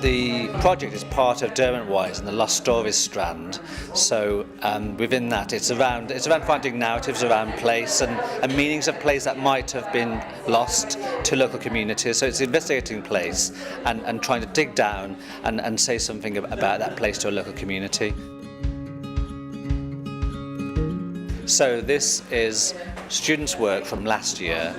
The project is part of Derwentwise and the Lost Stories strand. So within that, it's around finding narratives around place and meanings of place that might have been lost to local communities. So it's investigating place and trying to dig down and say something about that place to a local community. So this is students' work from last year,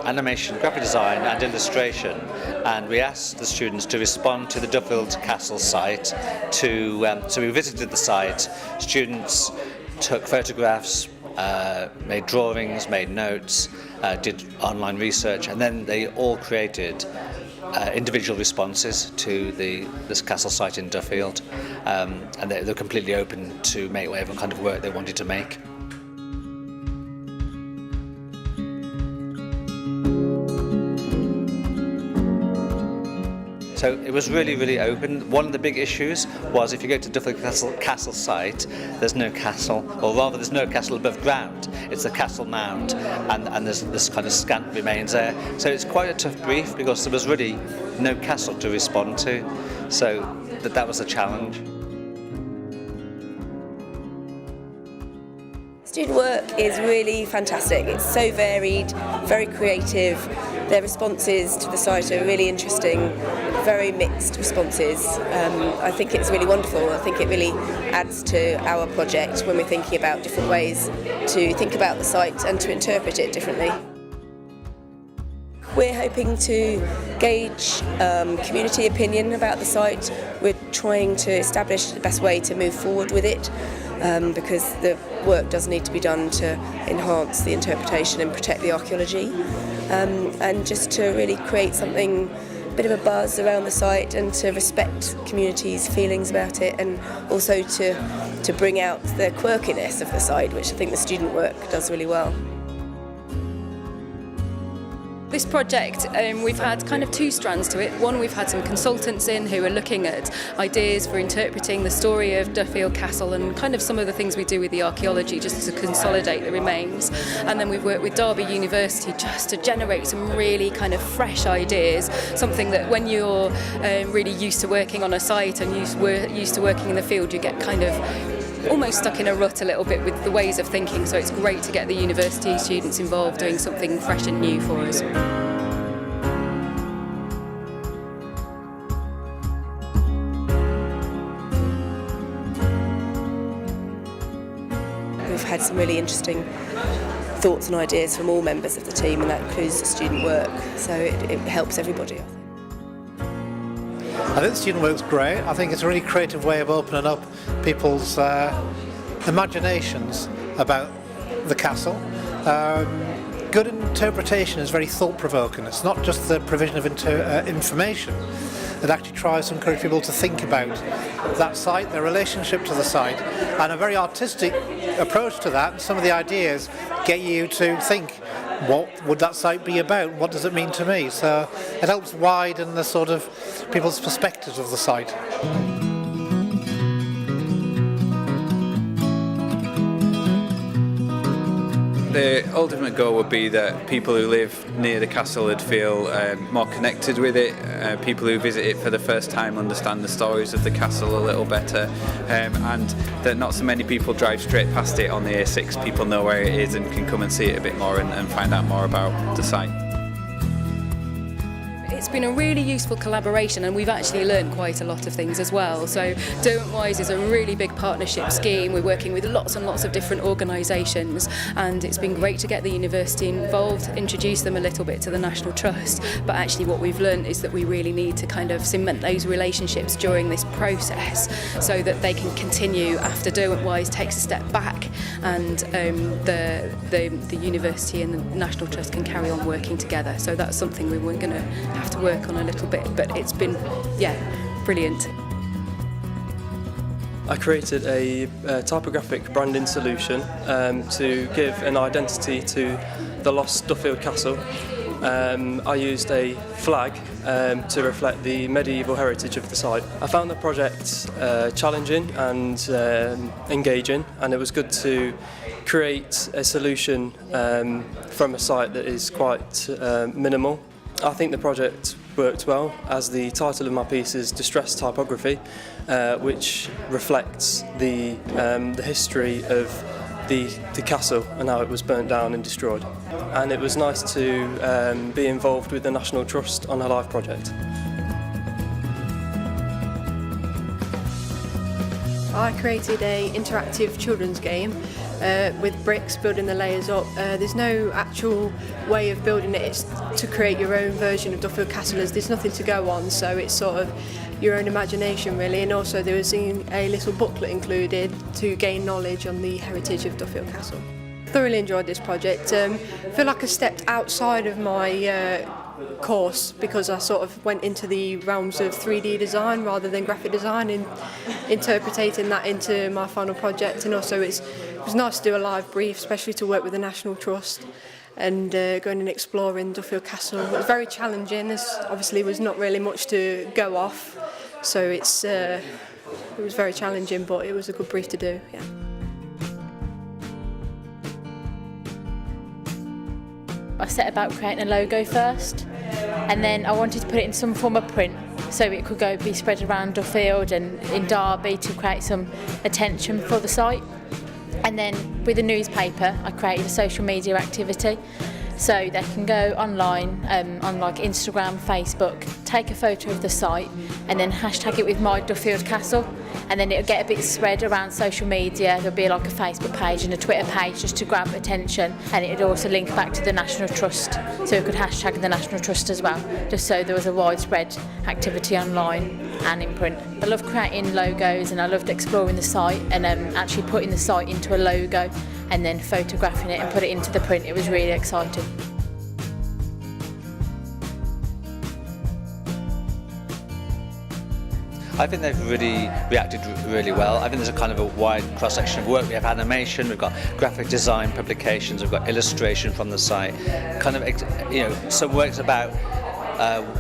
animation, graphic design and illustration, and we asked the students to respond to the Duffield Castle site. So we visited the site, students took photographs, made drawings, made notes, did online research, and then they all created individual responses to this castle site in Duffield, and they're completely open to make whatever kind of work they wanted to make. So it was really, really open. One of the big issues was if you go to Duffield Castle site, there's no castle, or rather there's no castle above ground. It's the castle mound, and there's this kind of scant remains there. So it's quite a tough brief because there was really no castle to respond to. So that was a challenge. Student work is really fantastic. It's so varied, very creative. Their responses to the site are really interesting, very mixed responses. I think it's really wonderful. I think it really adds to our project when we're thinking about different ways to think about the site and to interpret it differently. We're hoping to gauge community opinion about the site. We're trying to establish the best way to move forward with it, because the work does need to be done to enhance the interpretation and protect the archaeology, and just to really create something, a bit of a buzz around the site, and to respect communities' feelings about it, and also to bring out the quirkiness of the site, which I think the student work does really well. This project, we've had kind of two strands to it. One, we've had some consultants in who are looking at ideas for interpreting the story of Duffield Castle and kind of some of the things we do with the archaeology just to consolidate the remains. And then we've worked with Derby University just to generate some really kind of fresh ideas, something that when you're really used to working on a site and used to working in the field, you get kind of almost stuck in a rut a little bit with the ways of thinking, so it's great to get the university students involved doing something fresh and new for us. We've had some really interesting thoughts and ideas from all members of the team, and that includes the student work, so it helps everybody. I think the student work's great. I think it's a really creative way of opening up people's imaginations about the castle. Good interpretation is very thought-provoking. It's not just the provision of information. It actually tries to encourage people to think about that site, their relationship to the site, and a very artistic approach to that. Some of the ideas get you to think, what would that site be about? What does it mean to me? So it helps widen the sort of people's perspectives of the site. The ultimate goal would be that people who live near the castle would feel more connected with it. People who visit it for the first time understand the stories of the castle a little better, and that not so many people drive straight past it on the A6. People know where it is and can come and see it a bit more and find out more about the site. It's been a really useful collaboration, and we've actually learned quite a lot of things as well. So Derwentwise is a really big partnership scheme. We're working with lots and lots of different organisations, and it's been great to get the university involved, introduce them a little bit to the National Trust. But actually what we've learned is that we really need to kind of cement those relationships during this process so that they can continue after Derwentwise takes a step back, and the university and the National Trust can carry on working together. So that's something we were going to have to work on a little bit, but it's been, brilliant. I created a typographic branding solution to give an identity to the lost Duffield Castle. I used a flag to reflect the medieval heritage of the site. I found the project challenging and engaging, and it was good to create a solution from a site that is quite minimal. I think the project worked well, as the title of my piece is Distress Typography, which reflects the history of the castle and how it was burnt down and destroyed. And it was nice to be involved with the National Trust on a live project. I created an interactive children's game with bricks, building the layers up. There's no actual way of building it. It's to create your own version of Duffield Castle, as there's nothing to go on, so it's sort of your own imagination really. And also there was a little booklet included to gain knowledge on the heritage of Duffield Castle. Thoroughly enjoyed this project. I feel like I stepped outside of my course because I sort of went into the realms of 3D design rather than graphic design, and interpreting that into my final project. And also it was nice to do a live brief, especially to work with the National Trust and going and exploring Duffield Castle. It was very challenging. There obviously was not really much to go off, so it was very challenging, but it was a good brief to do. Yeah. I set about creating a logo first, and then I wanted to put it in some form of print so it could be spread around Duffield and in Derby to create some attention for the site. And then with the newspaper I created a social media activity so they can go online on like Instagram, Facebook, take a photo of the site and then hashtag it with My Duffield Castle, and then it'll get a bit spread around social media. There'll be like a Facebook page and a Twitter page just to grab attention, and it'll also link back to the National Trust, so it could hashtag the National Trust as well, just so there was a widespread activity online and in print. I love creating logos and I loved exploring the site and actually putting the site into a logo and then photographing it and put it into the print. It was really exciting. I think they've really reacted really well. I think there's a kind of a wide cross-section of work. We have animation, we've got graphic design publications, we've got illustration from the site. Kind of, some works about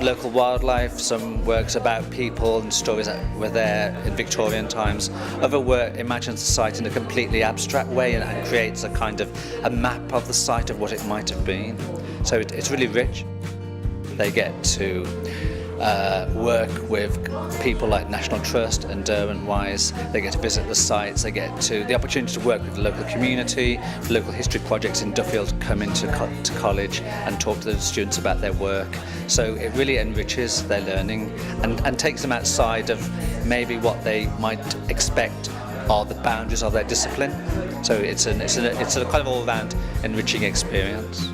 local wildlife, some works about people and stories that were there in Victorian times. Other work imagines the site in a completely abstract way and creates a kind of a map of the site of what it might have been. So it's really rich. They get to work with people like National Trust and Derwent-Wise. They get to visit the sites, they get the opportunity to work with the local community. Local history projects in Duffield come into to college and talk to the students about their work. So it really enriches their learning and takes them outside of maybe what they might expect are the boundaries of their discipline. So it's a kind of all-round enriching experience.